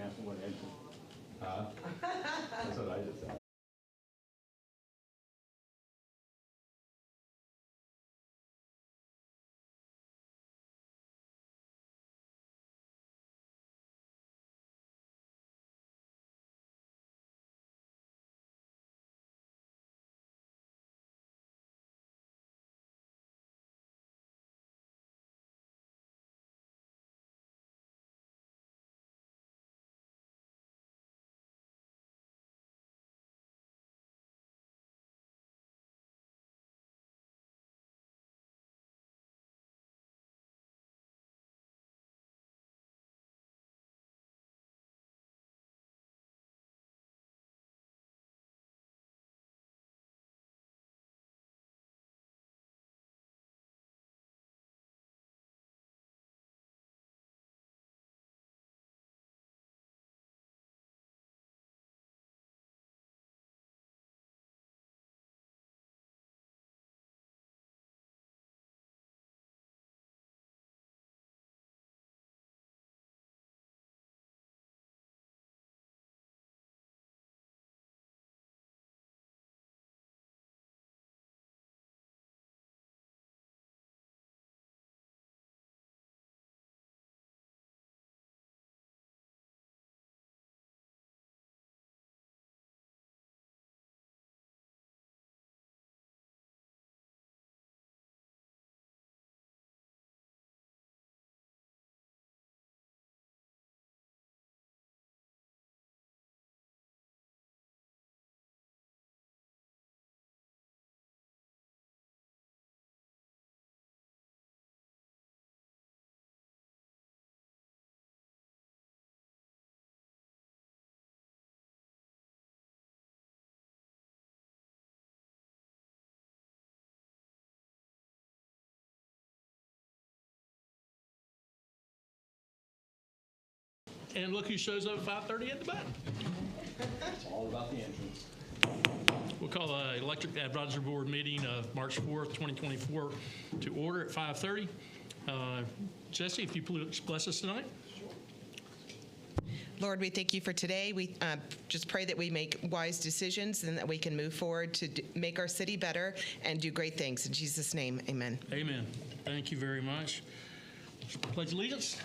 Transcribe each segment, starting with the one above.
asking what entrance. That's what I just said. And look who shows up at 5:30 at the button. It's all about the entrance. We'll call the Electric Advisory Board meeting of March 4th, 2024 to order at 5:30. Jesse, if you please bless us tonight. Lord, we thank you for today. We just pray that we make wise decisions and that we can move forward to make our city better and do great things. In Jesus' name, amen. Amen. Thank you very much. Pledge allegiance.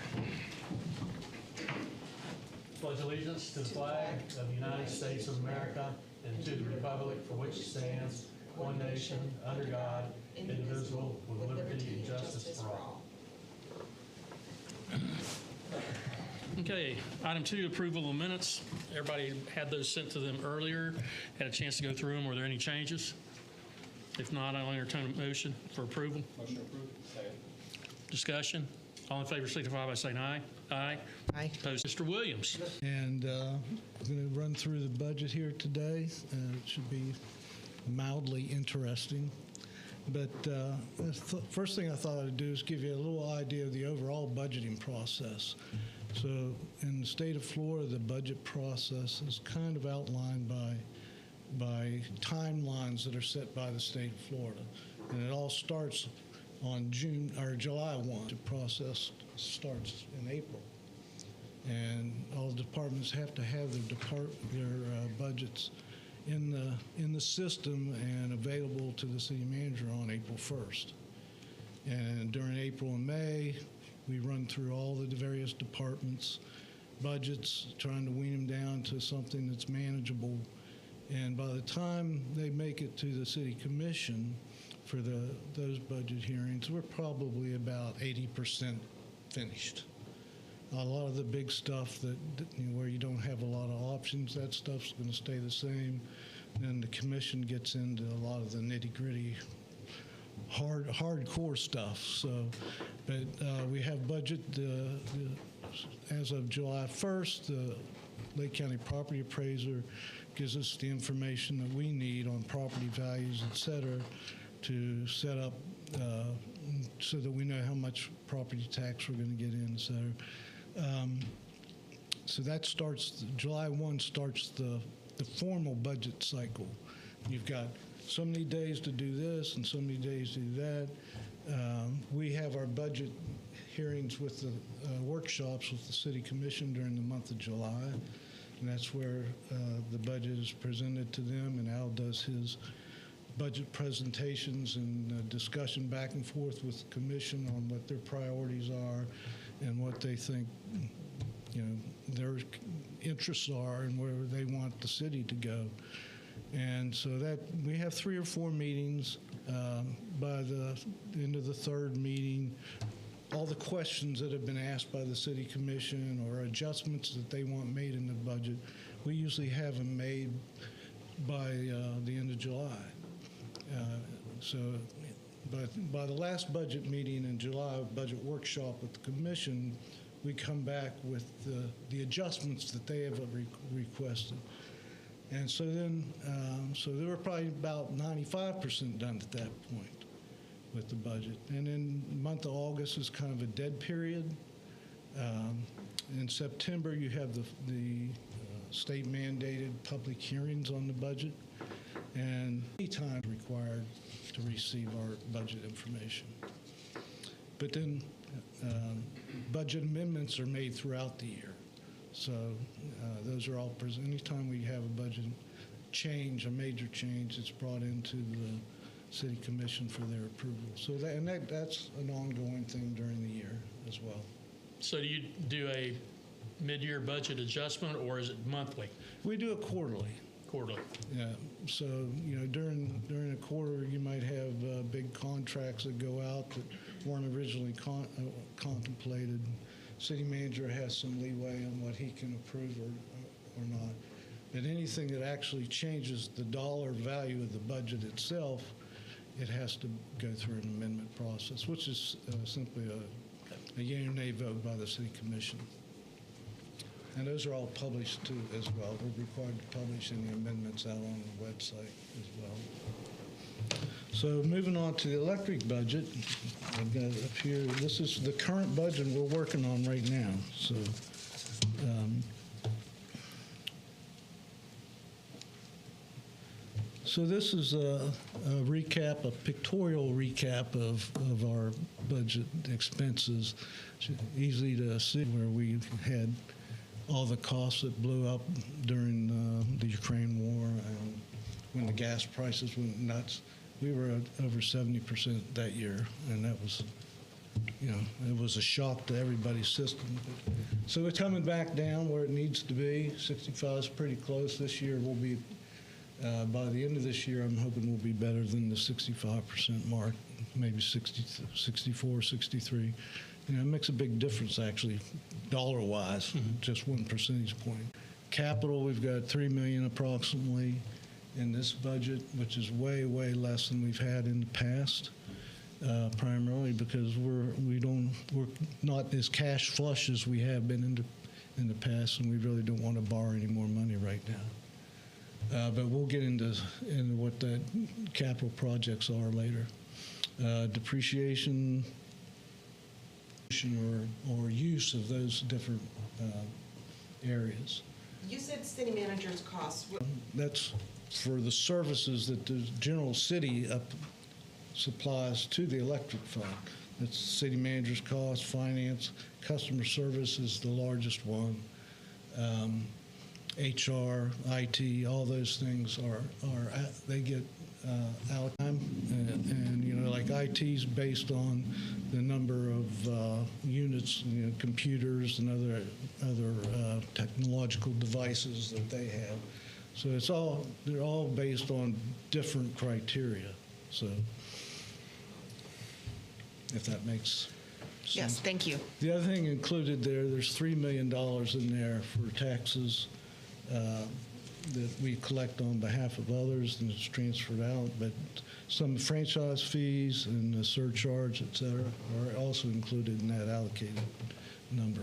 Pledge allegiance to the flag of the United States of America and to the republic for which it stands, one nation, under God, indivisible, with liberty and justice for all. Okay, item 2, approval of minutes. Everybody had those sent to them earlier, had a chance to go through them. Were there any changes? If not, I'll entertain a motion for approval. Motion approved. Second. Discussion. All in favor signify by saying aye. Aye. Aye. Opposed? Mr. Williams. And I'm going to run through the budget here today. It should be mildly interesting. But the first thing I thought I'd do is give you a little idea of the overall budgeting process. So in the state of Florida, the budget process is kind of outlined by timelines that are set by the state of Florida. And it all starts on July 1. The process starts in April. And all departments have to have their budgets in the system and available to the city manager on April 1st. And during April and May, we run through all the various departments' budgets, trying to wean them down to something that's manageable. And by the time they make it to the city commission for those budget hearings, we're probably about 80% finished. A lot of the big stuff where you don't have a lot of options, that stuff's going to stay the same. And the commission gets into a lot of the nitty-gritty, hardcore stuff. So, but we have budget as of July 1st. The Lake County Property Appraiser gives us the information that we need on property values, et cetera, to set up so that we know how much property tax we're going to get in, et cetera. So that starts, July 1 starts the formal budget cycle. You've got so many days to do this and so many days to do that. We have our budget hearings with the workshops with the City Commission during the month of July. And that's where the budget is presented to them, and Al does his budget presentations and discussion back and forth with the commission on what their priorities are and what they think, their interests are and where they want the city to go. And so that we have 3 or 4 meetings. By the end of the 3rd meeting, all the questions that have been asked by the City Commission or adjustments that they want made in the budget, we usually have them made by the end of July. But by the last budget meeting in July, budget workshop with the Commission, we come back with the adjustments that they have requested. And so then, so they were probably about 95% done at that point with the budget. And then the month of August is kind of a dead period. In September, you have the state mandated public hearings on the budget, and any time required to receive our budget information. But then budget amendments are made throughout the year. So those are all present. Anytime we have a budget change, a major change, it's brought into the City Commission for their approval. So that's an ongoing thing during the year as well. So do you do a mid-year budget adjustment, or is it monthly? We do it quarterly. Quarterly. Yeah. So during a quarter, you might have big contracts that go out that weren't originally contemplated. City manager has some leeway on what he can approve or not. But anything that actually changes the dollar value of the budget itself, it has to go through an amendment process, which is simply a yea or nay vote by the City Commission. And those are all published too as well. We're required to publish any amendments out on the website as well. So moving on to the electric budget, I've got up here, this is the current budget we're working on right now. So this is a recap, a pictorial recap of our budget expenses. It's easy to see where we had all the costs that blew up during the Ukraine war and when the gas prices went nuts. We were at over 70% that year, and that was, it was a shock to everybody's system. So it's coming back down where it needs to be. 65 is pretty close. This year we'll be, by the end of this year, I'm hoping we'll be better than the 65% mark, maybe 60, 64, 63. It makes a big difference, actually, dollar-wise, just 1 percentage point. Capital, we've got $3 million approximately in this budget, which is way, way less than we've had in the past, primarily because we're not as cash flush as we have been in the past, and we really don't want to borrow any more money right now. But we'll get into what the capital projects are later. Depreciation or use of those different areas. You said city manager's costs. That's for the services that the general city supplies to the electric fund. That's city manager's cost, finance, customer service is the largest one. HR, IT, all those things they get allocated, and like IT's based on the number of units, computers and other technological devices that they have. So they're all based on different criteria. So if that makes sense. Yes, thank you. The other thing included there's $3 million in there for taxes that we collect on behalf of others, and it's transferred out. But some franchise fees and the surcharge, et cetera, are also included in that allocated number.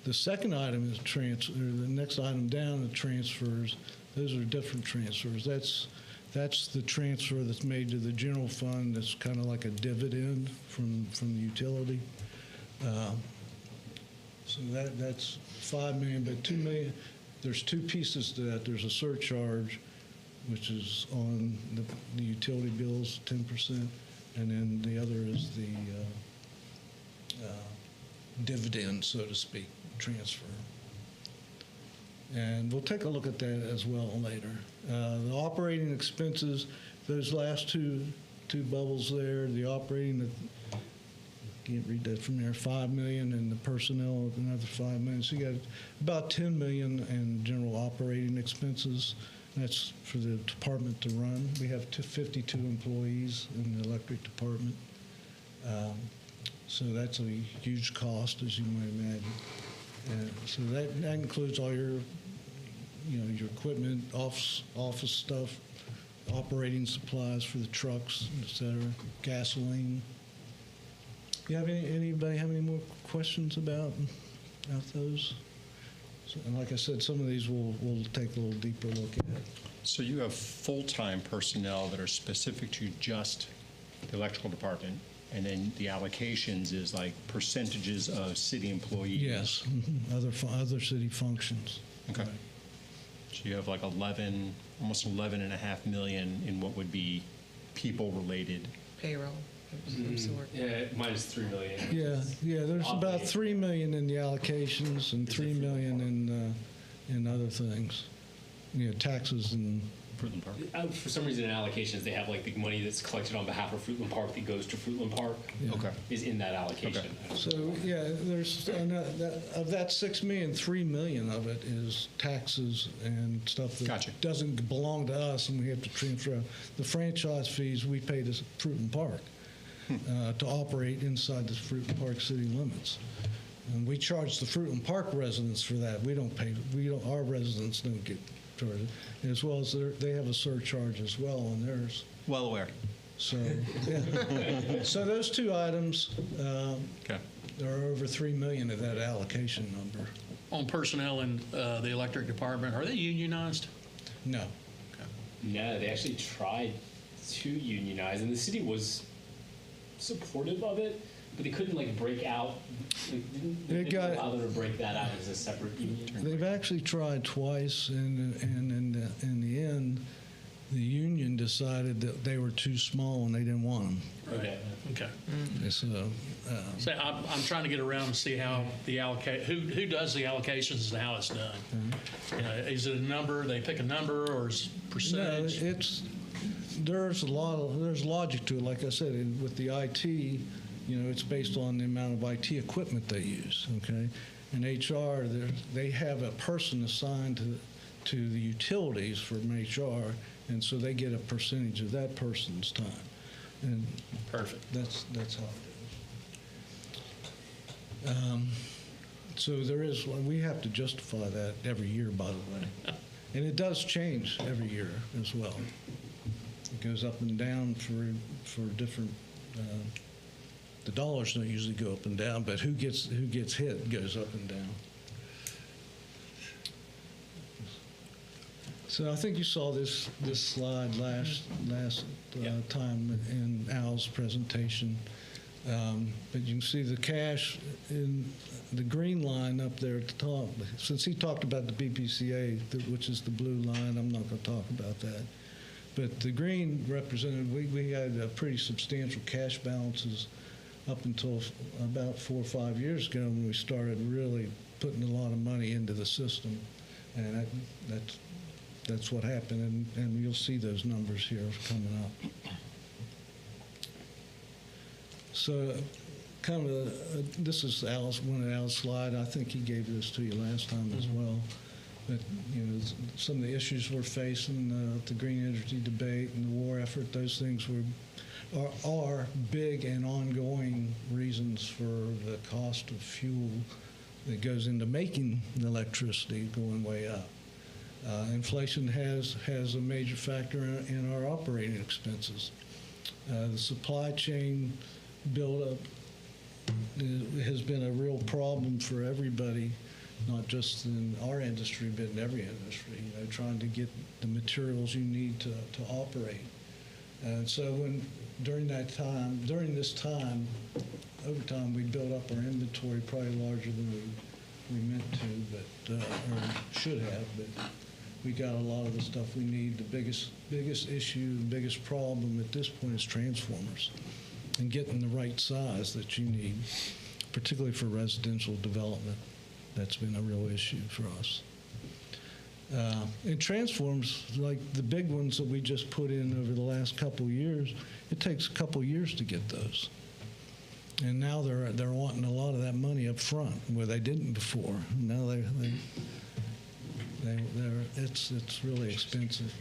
The second item is the next item down, the transfers. Those are different transfers. That's the transfer that's made to the general fund. That's kind of like a dividend from the utility. So that's $5 million, but $2 million. There's two pieces to that. There's a surcharge, which is on the utility bills, 10%, and then the other is the dividend, so to speak, transfer. And we'll take a look at that as well later. The operating expenses, those last two bubbles there, the operating, can't read that from there, 5 million, and the personnel another 5 million. So you got about 10 million in general operating expenses. That's for the department to run. We have 52 employees in the electric department. So that's a huge cost, as you might imagine. So that includes all your, your equipment, office stuff, operating supplies for the trucks, et cetera, gasoline. Anybody have any more questions about those? So, and like I said, some of these we'll take a little deeper look at. So you have full-time personnel that are specific to just the electrical department, and then the allocations is like percentages of city employees? Yes, other city functions. Okay. Right. So you have like almost 11.5 million in what would be people-related. Payroll. Yeah, minus 3 million. Yeah. There's about 3 million in the allocations and 3 million in other things. Taxes and. Fruitland Park. For some reason, in allocations, they have like the money that's collected on behalf of Fruitland Park that goes to Fruitland Park. Yeah. Okay. Is in that allocation. Okay. So there's of that 6 million, 3 million of it is taxes and stuff that Gotcha. doesn't belong to us, and we have to transfer out. The franchise fees we pay to Fruitland Park to operate inside the Fruitland Park city limits, and we charge the Fruitland Park residents for that. We don't pay. Our residents don't get charged, as well as they have a surcharge as well on theirs. Well aware. So, yeah. So those two items. Okay. There are over 3 million of that allocation number. On personnel in the electric department, are they unionized? No. No, they actually tried to unionize, and the city was supportive of it, but they couldn't like break out. They didn't allow them to break that out as a separate union. They've actually tried twice, and in the end, the union decided that they were too small and they didn't want them. Okay. Okay. So, So I'm trying to get around and see how the who does the allocations and how it's done. Is it a number? They pick a number, or is it percentage? no, there's logic to it. Like I said, with the IT, it's based on the amount of IT equipment they use. Okay, in HR, they have a person assigned to the utilities from HR, and so they get a percentage of that person's time. And Perfect. that's how it is. So we have to justify that every year, by the way. And it does change every year as well. It goes up and down for different, the dollars don't usually go up and down, but who gets hit goes up and down. So I think you saw this slide last time in Al's presentation. But you can see the cash in the green line up there at the top. Since he talked about the BPCA, which is the blue line, I'm not going to talk about that. But the green represented, we had pretty substantial cash balances up until about 4 or 5 years ago when we started really putting a lot of money into the system. And that's what happened, and you'll see those numbers here coming up. So, this is one of Al's slides. I think he gave this to you last time as well. But some of the issues we're facing, the green energy debate and the war effort, those things are big and ongoing reasons for the cost of fuel that goes into making the electricity going way up. Inflation has a major factor in our operating expenses. The supply chain buildup has been a real problem for everybody, not just in our industry, but in every industry, trying to get the materials you need to operate. And so during this time, over time, we built up our inventory probably larger than we meant to, but or should have, but we got a lot of the stuff we need. The biggest issue, the biggest problem at this point is transformers and getting the right size that you need. particularly for residential development. That's been a real issue for us. And transforms, like the big ones that we just put in over the last couple of years, it takes a couple of years to get those. And now they're wanting a lot of that money up front, where they didn't before. Now it's really expensive.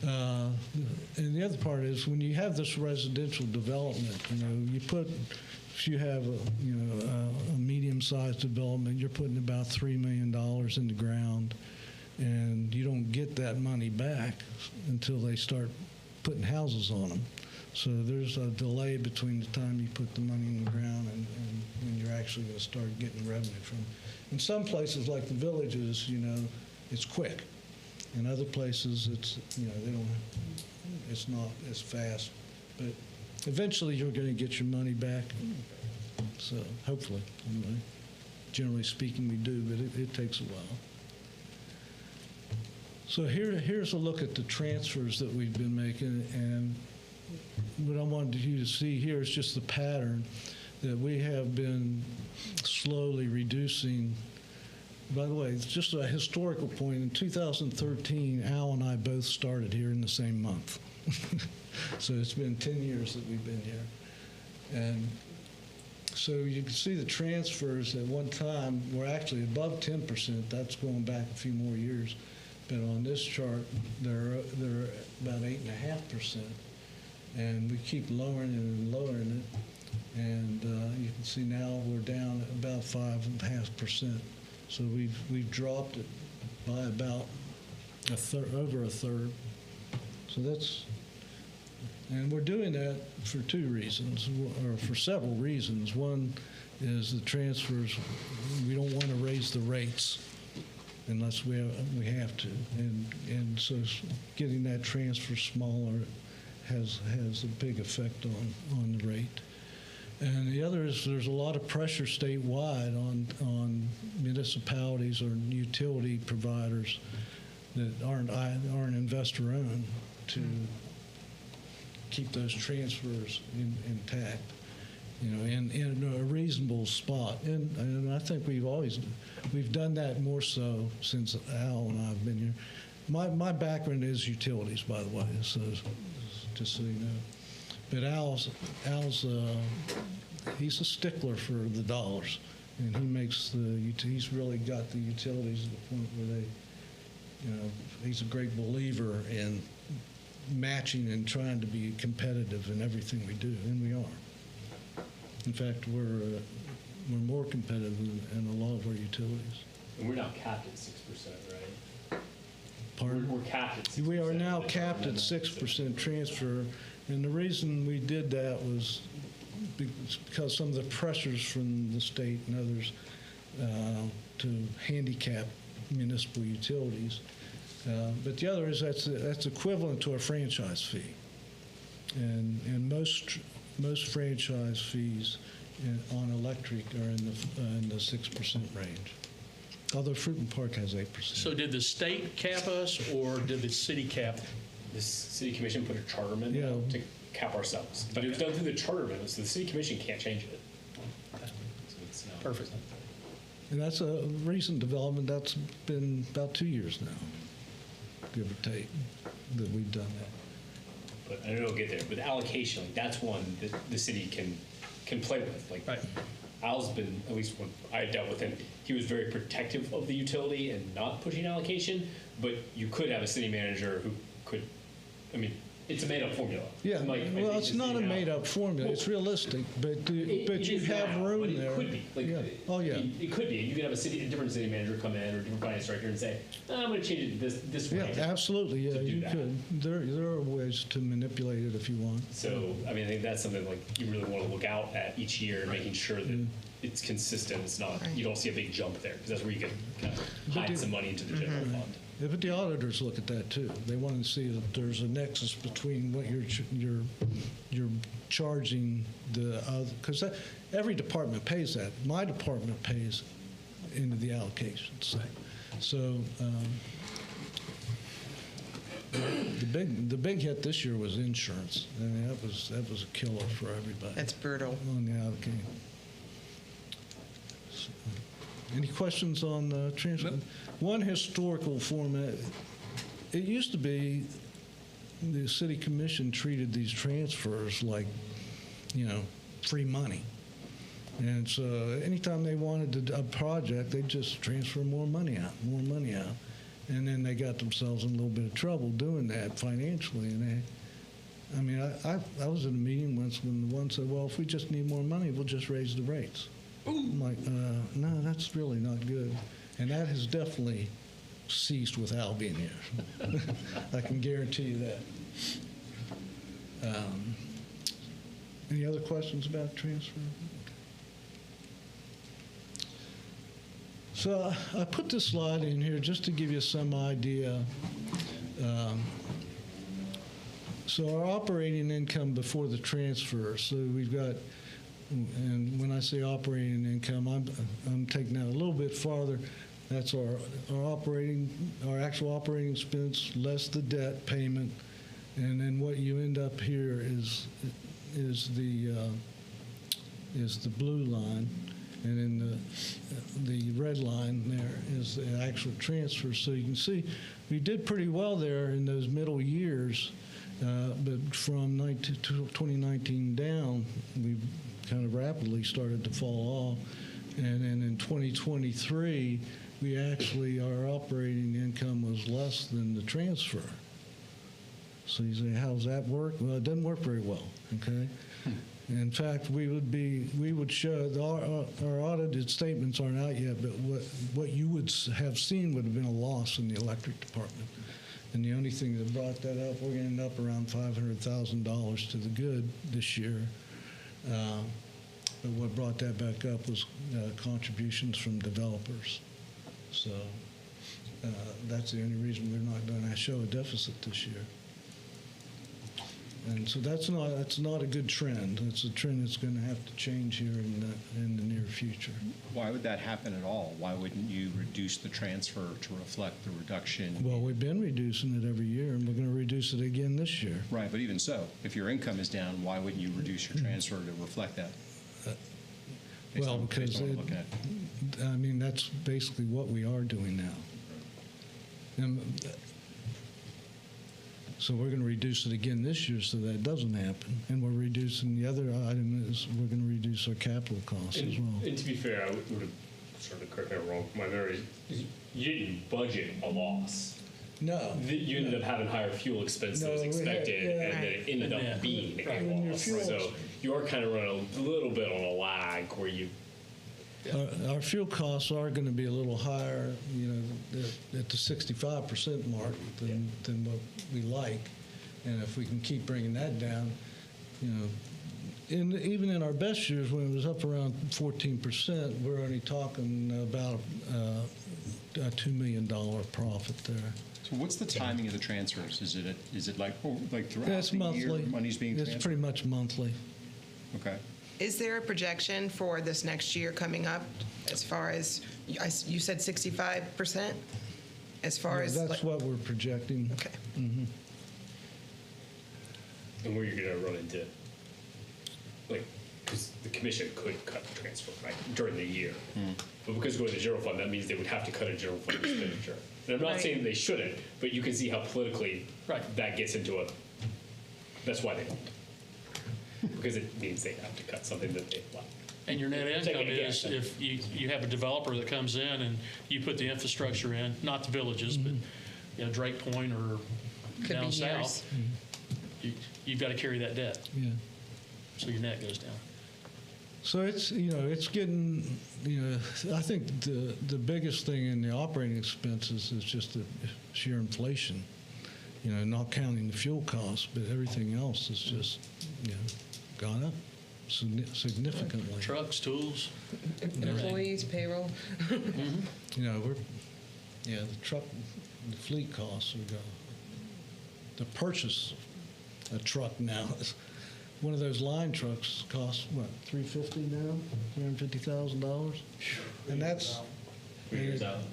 And the other part is when you have this residential development, if you have a medium-sized development, you're putting about $3 million in the ground, and you don't get that money back until they start putting houses on them. So there's a delay between the time you put the money in the ground and when you're actually going to start getting revenue from it. In some places, like the villages, it's quick. In other places, it's it's not as fast. But eventually, you're going to get your money back. So hopefully, anyway. Generally speaking, we do, but it takes a while. So here's a look at the transfers that we've been making, and what I wanted you to see here is just the pattern that we have been slowly reducing. By the way, it's just a historical point. In 2013, Al and I both started here in the same month. So it's been 10 years that we've been here. And so you can see the transfers at one time were actually above 10%. That's going back a few more years. But on this chart, they're about 8.5%. And we keep lowering it and lowering it. And you can see now we're down at about 5.5%. So we've dropped it by about over a third. So and we're doing that for two reasons, or for several reasons. One is the transfers. We don't want to raise the rates unless we have to, and so getting that transfer smaller has a big effect on the rate. And the other is there's a lot of pressure statewide on municipalities or utility providers that aren't investor-owned to keep those transfers intact, in a reasonable spot. And I think we've done that more so since Al and I have been here. My background is utilities, by the way, so just so you know. But Al's he's a stickler for the dollars, and he's really got the utilities to the point where he's a great believer in matching and trying to be competitive in everything we do, and we are. In fact, we're more competitive in a lot of our utilities. And we're now capped at 6%, right? Pardon? We're capped at 6%. We are now capped at 6% transfer. And the reason we did that was because some of the pressures from the state and others to handicap municipal utilities. But the other is that's equivalent to a franchise fee. And most franchise fees on electric are in the 6% range. Although Fruiton Park has 8%. So did the state cap us, or did the city cap? The city commission put a charter amendment to cap ourselves. But it was done through the charter amendment, so the city commission can't change it. So it's now Perfect. And that's a recent development. That's been about 2 years now, give or take, that we've done that. But I know it'll get there. But the allocation, that's one that the city can play with. Like, Right. Al's been, at least when I dealt with him, he was very protective of the utility and not pushing allocation. But you could have a city manager who could, it's a made-up formula. Yeah, well, it's not a made-up formula. It's realistic, but you have room but it there. Could be. It could be. You could have a different city manager come in or a different finance director and say, I'm going to change it this way. Yeah, absolutely. Yeah, to do you that. could. There are ways to manipulate it if you want. So, I think that's something you really want to look out at each year, making sure that it's consistent. It's not, you don't see a big jump there, because that's where you can kind of hide some money into the general fund. Yeah, but the auditors look at that too. They want to see that there's a nexus between what you're charging because every department pays that. My department pays into the allocations. So the big hit this year was insurance. That was a killer for everybody. That's brutal. On the allocation. Any questions on the transfer? One historical format, it used to be the city commission treated these transfers like, free money. And so anytime they wanted a project, they'd just transfer more money out. And then they got themselves in a little bit of trouble doing that financially. And I was in a meeting once when the one said, well, if we just need more money, we'll just raise the rates. I'm like, no, that's really not good. And that has definitely ceased with Al being here. I can guarantee you that. Any other questions about transfer? So I put this slide in here just to give you some idea. So our operating income before the transfer. So we've got, and when I say operating income, I'm taking that a little bit farther. That's our actual operating expense less the debt payment, and then what you end up here is the blue line, and then the red line there is the actual transfer. So you can see we did pretty well there in those middle years, but from 2019 down, we kind of rapidly started to fall off, and then in 2023, our operating income was less than the transfer. So you say, how does that work? Well, it doesn't work very well, okay? In fact, we would show, our audited statements aren't out yet, but what you would have seen would have been a loss in the electric department. And the only thing that brought that up, we're going to end up around $500,000 to the good this year. But what brought that back up was contributions from developers. So that's the only reason we're not going to show a deficit this year. And so that's not a good trend. It's a trend that's going to have to change here in the near future. Why would that happen at all? Why wouldn't you reduce the transfer to reflect the reduction? Well, we've been reducing it every year, and we're going to reduce it again this year. Right, but even so, if your income is down, why wouldn't you reduce your transfer to reflect that? Based Well, on because what we're looking at. that's basically what we are doing now. So we're going to reduce it again this year so that doesn't happen. And we're reducing, the other item is we're going to reduce our capital costs as well. And to be fair, I would have sort of correct me if I'm wrong. My memory is you didn't budget a loss. No. You ended up having higher fuel expense than was No, we had- expected, yeah. and then it ended Yeah. up being Right. a And your loss. fuel So you're kind of running a little bit on a lag where you. Our fuel costs are going to be a little higher, at the 65% mark than what we like. And if we can keep bringing that down, even in our best years when it was up around 14%, we're only talking about a $2 million profit there. So what's the timing of the transfers? Is it like throughout It's the monthly. year money's being transferred? It's pretty much monthly. Okay. Is there a projection for this next year coming up as far as, you said 65%? As far as, That's what we're projecting. okay. And where you're going to run into, because the commission could cut the transfer, right, during the year. But because we're going to the general fund, that means they would have to cut a general fund expenditure. And I'm not Right. saying they shouldn't, but you can see how politically that gets into that's why they don't. Because it means they have to cut something that they like. And your net Take income a is guess. if you have a developer that comes in and you put the infrastructure in, not the villages, but Drake Point or Could down be south, you've got to carry that debt. Yeah. So your net goes down. So it's getting, I think the biggest thing in the operating expenses is just the sheer inflation, not counting the fuel costs, but everything else has just, gone up significantly. Trucks, tools. Employees, payroll. The fleet costs are going. To purchase a truck now is one of those line trucks costs what, $350,000 now, $350,000, and that's 3 years out.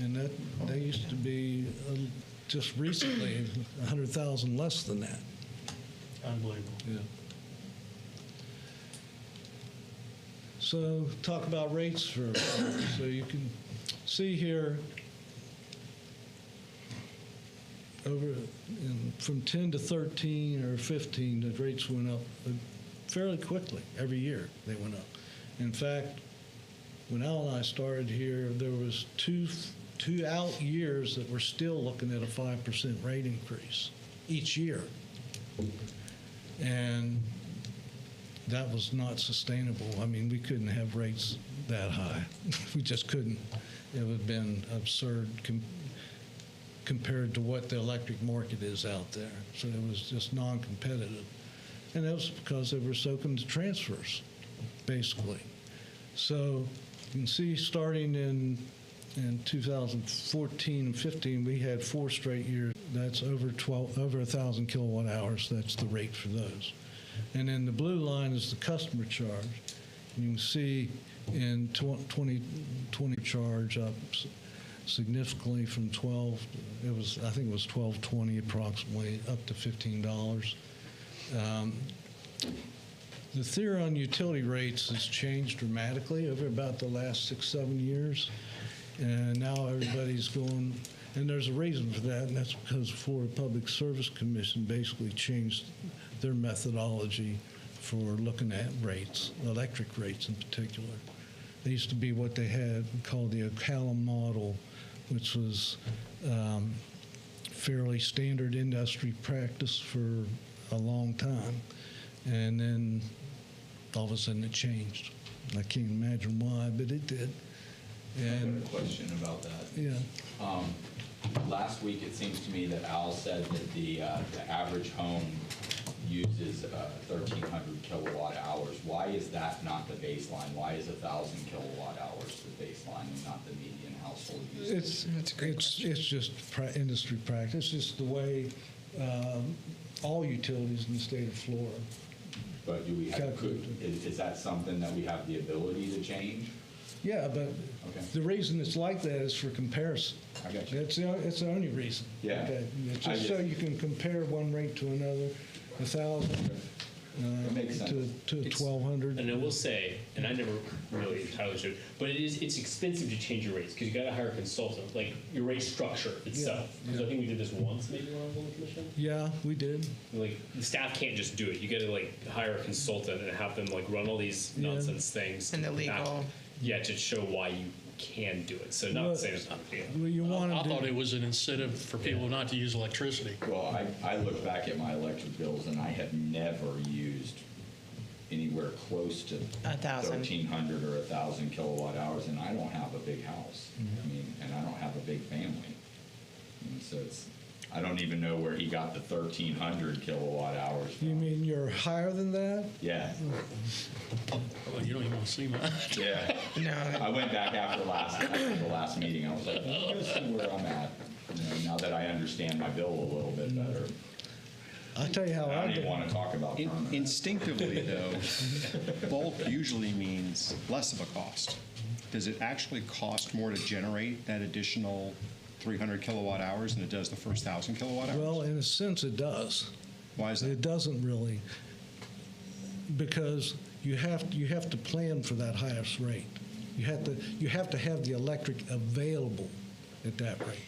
and that they used to be just recently 100,000 less than that. Unbelievable. Yeah. So talk about rates for a moment. So you can see here from 10 to 13 or 15, the rates went up fairly quickly. Every year they went up. In fact, when Al and I started here, there was two out years that we're still looking at a 5% rate increase each year. And that was not sustainable. I mean, we couldn't have rates that high. We just couldn't. It would have been absurd compared to what the electric market is out there. So it was just non-competitive. And that was because they were soaking the transfers, basically. So you can see starting in 2014 and 15, we had 4 straight years. That's over 1,000 kilowatt hours. That's the rate for those. And then the blue line is the customer charge. You can see in 2020 charge up significantly from 12. I think it was 12.20 approximately, up to $15. The theory on utility rates has changed dramatically over about the last 6-7 years. And now everybody's going, and there's a reason for that, and that's because the Florida Public Service Commission basically changed their methodology for looking at rates, electric rates in particular. They used to be what they had called the Ocala model, which was fairly standard industry practice for a long time. And then all of a sudden it changed. I can't imagine why, but it did. I And have a question about that. yeah, Last week, it seems to me that Al said that the average home uses 1,300 kilowatt hours. Why is that not the baseline? Why is 1,000 kilowatt hours the baseline and not the median household usage? it's just industry practice. It's just the way all utilities in the state of Florida. But do we have, Calculated. is that something that we have the ability to change? Yeah, but Okay. the reason it's like that is for comparison. I got you. It's the only reason. Yeah. Okay? It's I just so just- you can compare one rate to another, 1,000 It makes sense. to 1,200. And I will say, and I never really entirely sure, but it's expensive to change your rates because you got to hire a consultant, like your rate structure itself. Because I think we did this once, maybe when I was on the commission. Yeah, we did. Like the staff can't just do it. You got to like hire a consultant and have them like run all these Yeah. nonsense things. And the legal. Yeah, to show why you can do it. So not Well, saying it's not. Yeah. Well, you want I to thought do. it was an incentive for people not to use electricity. Well, I look back at my electric bills and I have never used anywhere close to 1,000. 1,300 or 1,000 kilowatt hours, and I don't have a big house. I mean, and I don't have a big family. And so I don't even know where he got the 1,300 kilowatt hours from. You mean you're higher than that? Yeah, Well, you don't even want to see mine. yeah. No. I went back after the last meeting. I was like, let me go see where I'm at. Now that I understand my bill a little bit better. I'll tell you how I I don't even do. want to talk about permanent. Instinctively, though, bulk usually means less of a cost. Does it actually cost more to generate that additional 300 kilowatt hours than it does the first 1,000 kilowatt hours? Well, in a sense, it does. Why is that? It doesn't really, because you have to plan for that highest rate. You have to have the electric available at that rate.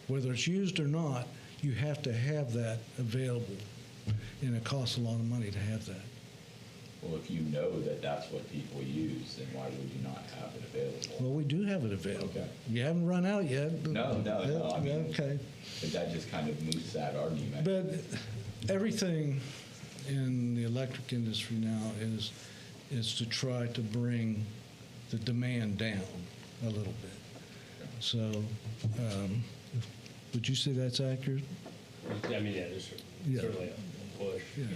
Whether it's used or not, you have to have that available, and it costs a lot of money to have that. Well, if you know that that's what people use, then why would you not have it available? Well, we do have it available. Okay. You haven't run out yet. No, I mean- Okay. But that just kind of moves that argument. But everything in the electric industry now is to try to bring the demand down a little bit. So, would you say that's accurate? I mean, yeah, there's Yeah. certainly a push. Yeah.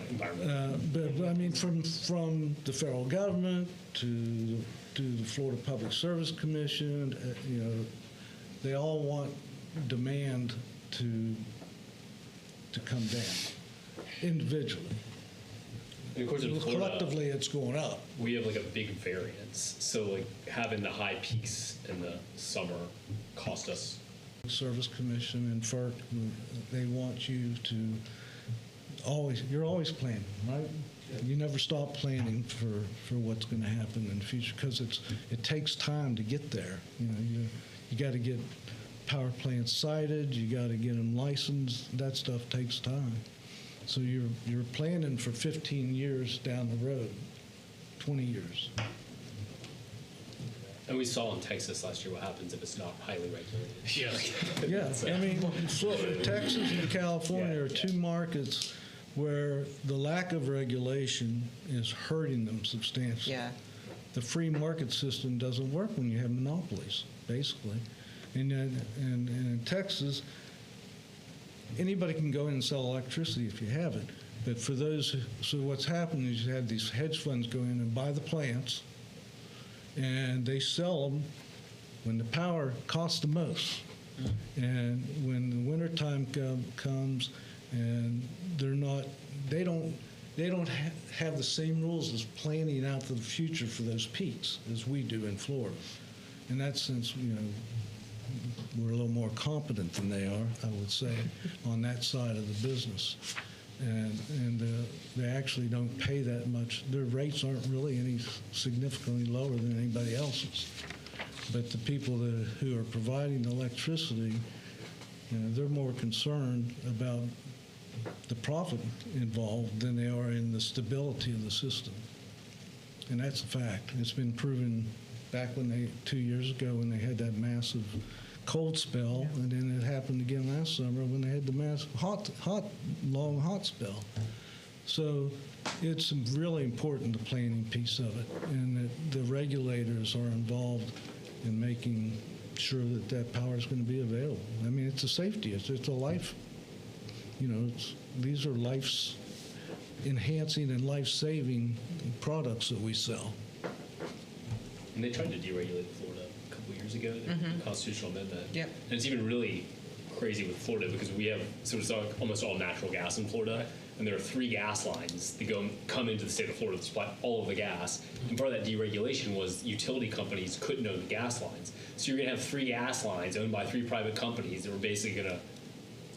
Environment. But I mean, from the federal government to the Florida Public Service Commission, they all want demand to come down individually. And of course, in Florida, Collectively, it's going up. we have like a big variance. So like having the high peaks in the summer cost us. Service Commission and FERC, they want you to you're always planning, right? You never stop planning for what's going to happen in the future because it takes time to get there. You got to get power plants sited. You got to get them licensed. That stuff takes time. So you're planning for 15 years down the road, 20 years. And we saw in Texas last year what happens if it's not highly regulated. Yes. Yeah, I mean, Texas and California are two markets where the lack of regulation is hurting them substantially. Yeah. The free market system doesn't work when you have monopolies, basically. And in Texas, anybody can go in and sell electricity if you have it. But for those, so what's happened is you have these hedge funds go in and buy the plants, and they sell them when the power costs the most. And when the wintertime comes, and they don't have the same rules as planning out for the future for those peaks as we do in Florida. In that sense, we're a little more competent than they are, I would say, on that side of the business. And they actually don't pay that much. Their rates aren't really any significantly lower than anybody else's. But the people who are providing electricity, they're more concerned about the profit involved than they are in the stability of the system. And that's a fact. It's been proven back 2 years ago when they had that massive cold spell, and then it happened again last summer when they had the massive long hot spell. So it's really important, the planning piece of it, and that the regulators are involved in making sure that that power is going to be available. I mean, it's a safety. It's a life. These are life enhancing and life saving products that we sell. And they tried to deregulate Florida a couple years ago, the constitutional amendment. Yep. And it's even really crazy with Florida because we have it's almost all natural gas in Florida, and there are 3 gas lines that come into the state of Florida to supply all of the gas. And part of that deregulation was utility companies couldn't own the gas lines. So you're going to have 3 gas lines owned by 3 private companies that were basically going to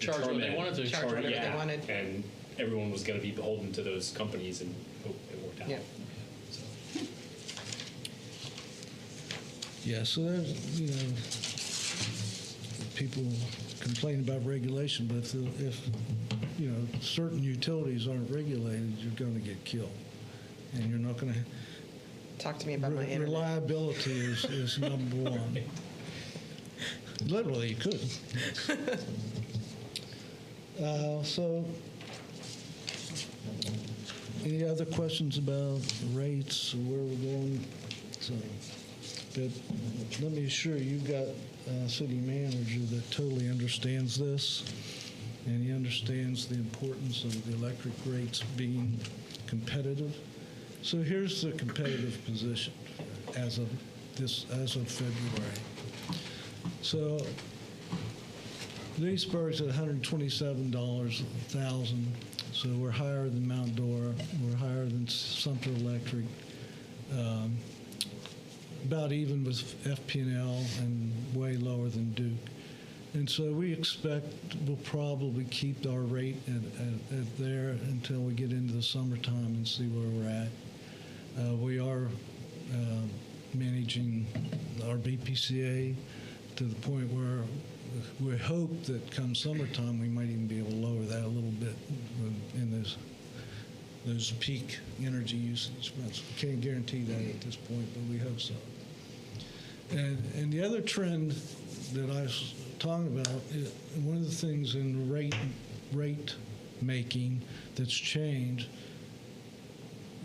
Charge what they wanted to. Charge whatever they wanted. And everyone was going to be beholden to those companies, and hope it worked out. Yeah. So. Yeah, so there's, people complain about regulation, but if certain utilities aren't regulated, you're going to get killed. And you're not going to... Talk to me about my internet. Reliability is number one. Literally, you could. So, any other questions about rates or where we're going? So, but let me assure you, you've got a city manager that totally understands this, and he understands the importance of the electric rates being competitive. So here's the competitive position as of February. So Leesburg's at $127 a thousand. So we're higher than Mount Dora. We're higher than Sumter Electric. About even with FP&L and way lower than Duke. And so we expect we'll probably keep our rate at there until we get into the summertime and see where we're at. We are managing our BPCA to the point where we hope that come summertime we might even be able to lower that a little bit in those peak energy usage. But can't guarantee that at this point, but we hope so. And the other trend that I was talking about, one of the things in rate making that's changed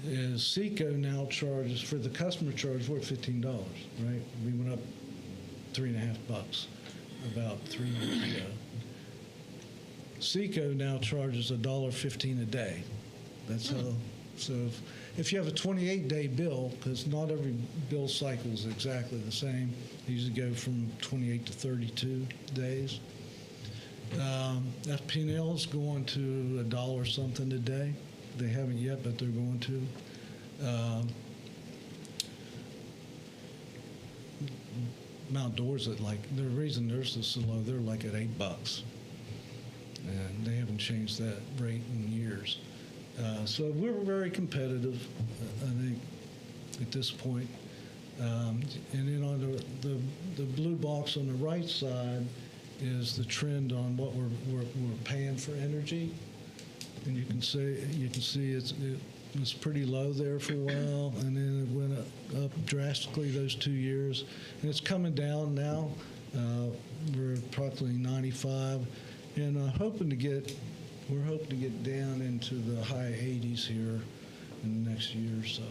is SECO now charges, for the customer charge, we're at $15, right? We went up $3.50 about 3 years ago. SECO now charges $1.15 a day. That's how, so if you have a 28-day bill, because not every bill cycle is exactly the same, they usually go from 28 to 32 days. FP&L is going to $1 something a day. They haven't yet, but they're going to. Mount Dora's at the reason theirs is so low, they're like at $8. And they haven't changed that rate in years. So we're very competitive, I think, at this point. And then on the blue box on the right side is the trend on what we're paying for energy. And you can see it was pretty low there for a while, and then it went up drastically those 2 years. And it's coming down now. We're approximately 95, and we're hoping to get down into the high 80s here in the next year or so.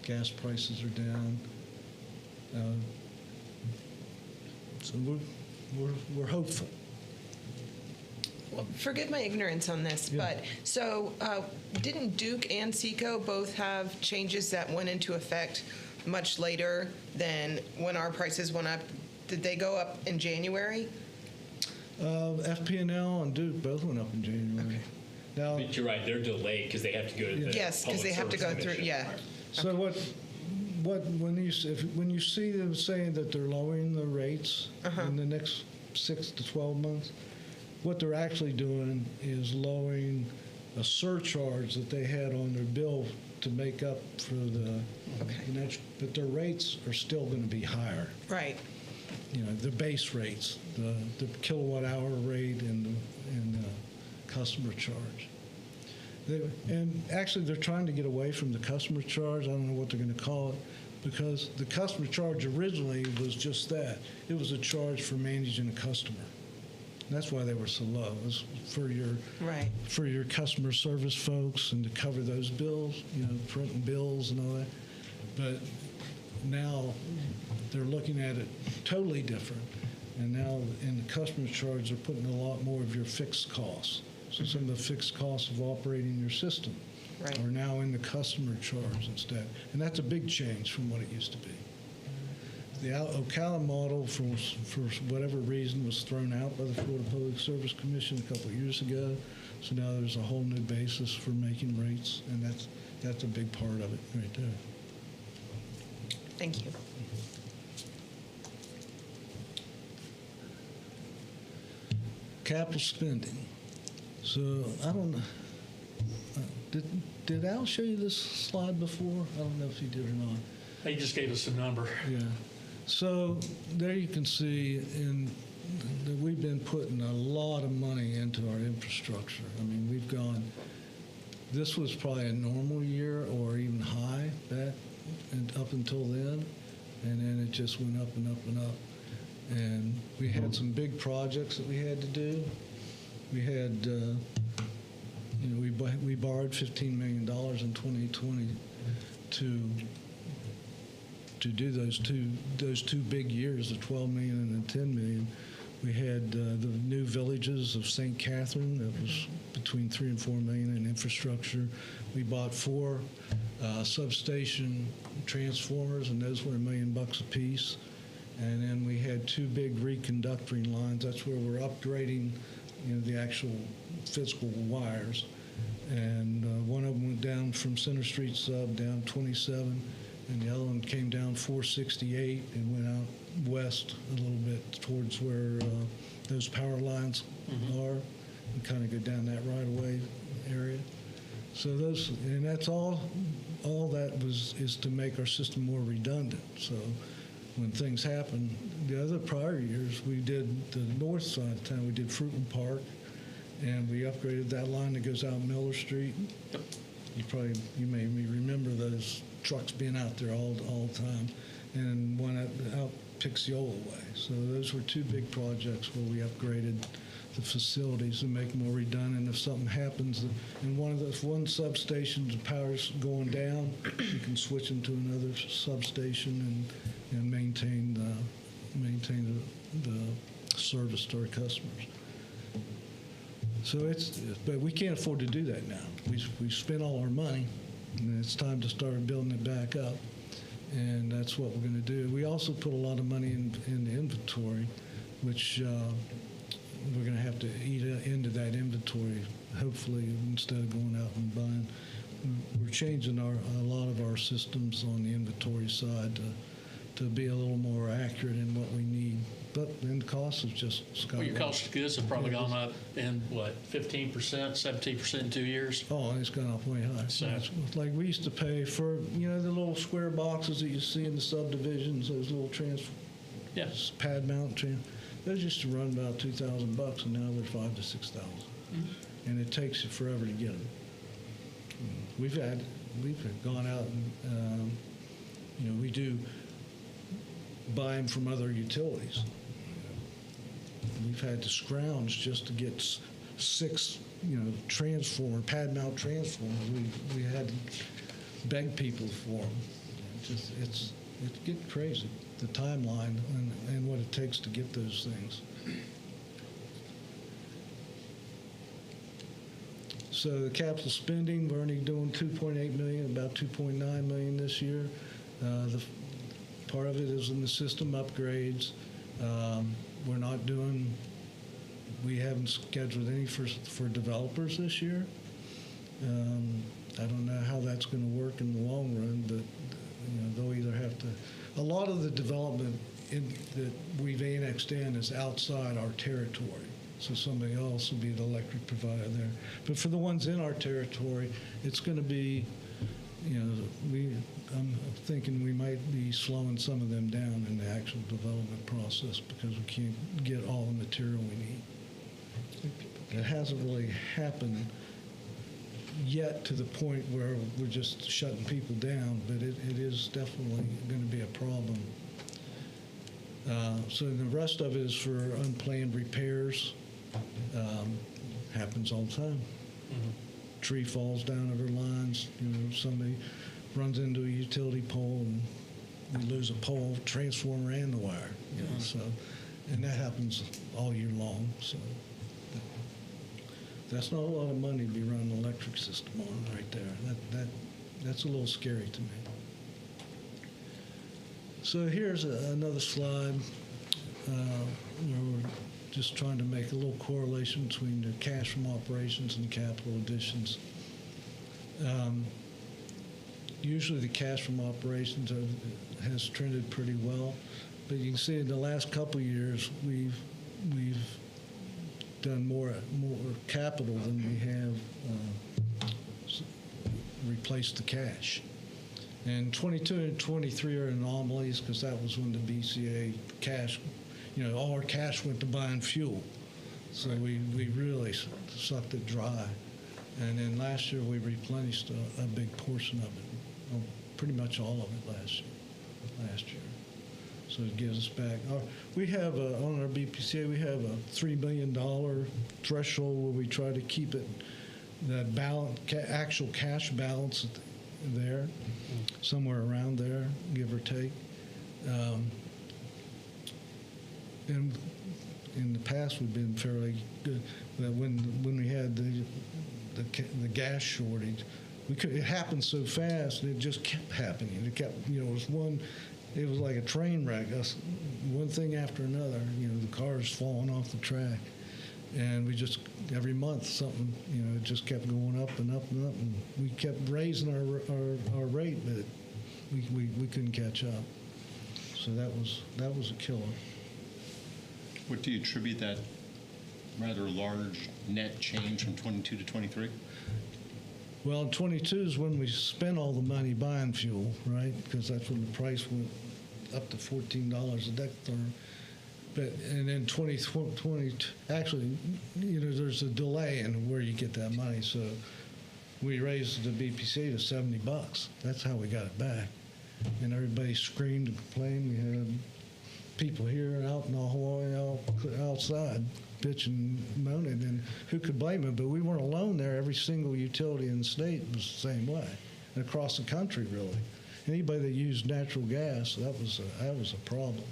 Gas prices are down, so we're hopeful. Well, forgive my ignorance on this, Yeah. but so didn't Duke and Seco both have changes that went into effect much later than when our prices went up? Did they go up in January? FP&L and Duke both went up in January. Okay. Now, But you're right, they're delayed because they have to go to the Yes, because Public they have to Service go through, Commission. yeah. so when you see them saying that they're lowering the rates in the next 6 to 12 months, what they're actually doing is lowering a surcharge that they had on their bill to make up for the but their rates are still going to be higher. Right. You know, the base rates, the kilowatt hour rate and the customer charge. And actually, they're trying to get away from the customer charge. I don't know what they're going to call it, because the customer charge originally was just that. It was a charge for managing a customer. And that's why they were so low. It was for your customer service folks and to cover those bills, you know, printing bills and all that. But now they're looking at it totally different. And now in the customer charge, they're putting a lot more of your fixed costs. So some of the fixed costs of operating your system are now in the customer charge instead. And that's a big change from what it used to be. The Ocala model, for whatever reason, was thrown out by the Florida Public Service Commission a couple of years ago. So now there's a whole new basis for making rates, and that's a big part of it right there. Thank you. Capital spending. So I don't know. Did Al show you this slide before? I don't know if he did or not. He just gave us a number. Yeah. So there you can see that we've been putting a lot of money into our infrastructure. I mean, this was probably a normal year or even high back and up until then, and then it just went up and up and up. And we had some big projects that we had to do. We had, we borrowed $15 million in 2020 to do those two big years, the 12 million and the 10 million. We had the new villages of St. Catherine, that was between 3 and 4 million in infrastructure. We bought 4 substation transformers, and those were $1 million a piece. And then we had 2 big reconductoring lines. That's where we're upgrading, the actual physical wires. And one of them went down from Center Street Sub down 27, and the other one came down 468 and went out west a little bit towards where those power lines are, and kind of go down that right-of-way area. So and that's all that is to make our system more redundant. So when things happen, the other prior years, we did the north side of town, we did Fruitland Park, and we upgraded that line that goes out Miller Street. You may remember those trucks being out there all the time, and one out Pixiola way. So those were 2 big projects where we upgraded the facilities to make them more redundant. If something happens in one substation, the power's going down, you can switch them to another substation and maintain the service to our customers. So but we can't afford to do that now. We spent all our money, and it's time to start building it back up, and that's what we're going to do. We also put a lot of money in the inventory, which we're going to have to eat into that inventory, hopefully, instead of going out and buying. We're changing a lot of our systems on the inventory side to to be a little more accurate in what we need. But then the cost is just Well, your skyrocketing. cost of goods have probably gone up in, what, 15%, 17% in 2 years? Oh, it's gone up way high. So- It's like we used to pay for, the little square boxes that you see in the subdivisions, those little Yes. pad mount. Those used to run about $2,000, and now they're $5,000 to $6,000, and it takes you forever to get them. We've gone out and we do buy them from other utilities. We've had to scrounge just to get 6, pad mount transformers. We had to beg people for them. It's getting crazy, the timeline and what it takes to get those things. So the capital spending, we're only doing 2.8 million, about 2.9 million this year. The part of it is in the system upgrades. We haven't scheduled any for developers this year. I don't know how that's going to work in the long run, but they'll either have to. A lot of the development that we've annexed in is outside our territory, so somebody else will be the electric provider there. But for the ones in our territory, it's going to be, I'm thinking we might be slowing some of them down in the actual development process because we can't get all the material we need. It hasn't really happened yet to the point where we're just shutting people down, but it is definitely going to be a problem. So the rest of it is for unplanned repairs. Happens all the time. Tree falls down over lines. Somebody runs into a utility pole and we lose a pole, transformer, and the wire. So, and that happens all year long. So. That's not a lot of money to be running an electric system on right there. That's a little scary to me. So here's another slide. We're just trying to make a little correlation between the cash from operations and capital additions. Usually the cash from operations has trended pretty well, but you can see in the last couple of years we've done more capital than we have replaced the cash. And 22 and 23 are anomalies because that was when the BCA cash, all our cash went to buying fuel. So we really sucked it dry. And then last year we replenished a big portion of it, pretty much all of it last year. So it gives us back. We have, on our BPCA, we have a $3 million threshold where we try to keep it, that balance, actual cash balance there, somewhere around there, give or take. And in the past, we've been fairly good. That when we had the gas shortage, it happened so fast, and it just kept happening. It kept, it was like a train wreck. One thing after another, the cars falling off the track. And we just, every month, something, it just kept going up and up and up. And we kept raising our rate, but we couldn't catch up. So that was a killer. What do you attribute that rather large net change from 22 to 23? Well, 22 is when we spent all the money buying fuel, right? Because that's when the price went up to $14 a decatherm. And then 2020, actually, there's a delay in where you get that money. So we raised the BPC to $70. That's how we got it back. And everybody screamed and complained. We had people here and out in the hallway, outside, bitching and moaning, and who could blame them? But we weren't alone there. Every single utility in the state was the same way, and across the country, really. Anybody that used natural gas, that was a problem.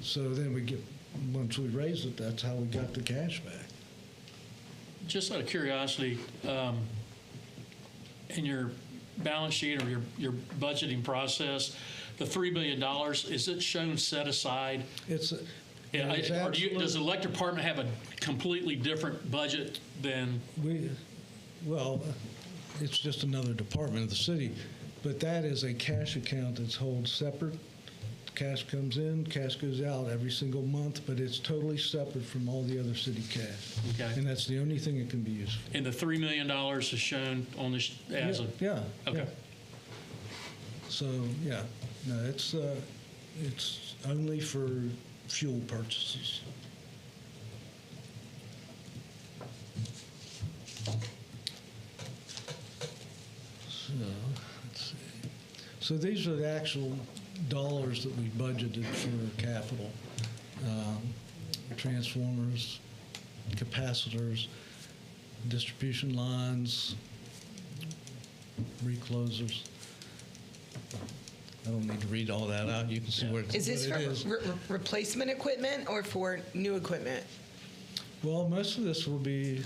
So then once we raised it, that's how we got the cash back. Just out of curiosity, in your balance sheet or your budgeting process, the $3 billion, is it shown set aside? Does the electric department have a completely different budget than? Well, it's just another department of the city. But that is a cash account that's held separate. Cash comes in, cash goes out every single month, but it's totally separate from all the other city cash. Okay. And that's the only thing it can be used for. And the $3 million is shown on this as a, Yeah. okay. Yeah. So, yeah, no, it's only for fuel purchases. So, let's see. So these are the actual dollars that we budgeted for capital. Transformers, capacitors, distribution lines, reclosers. I don't need to read all that out. You can see where it Is this what for it is. replacement equipment or for new equipment? Well, most of this will be,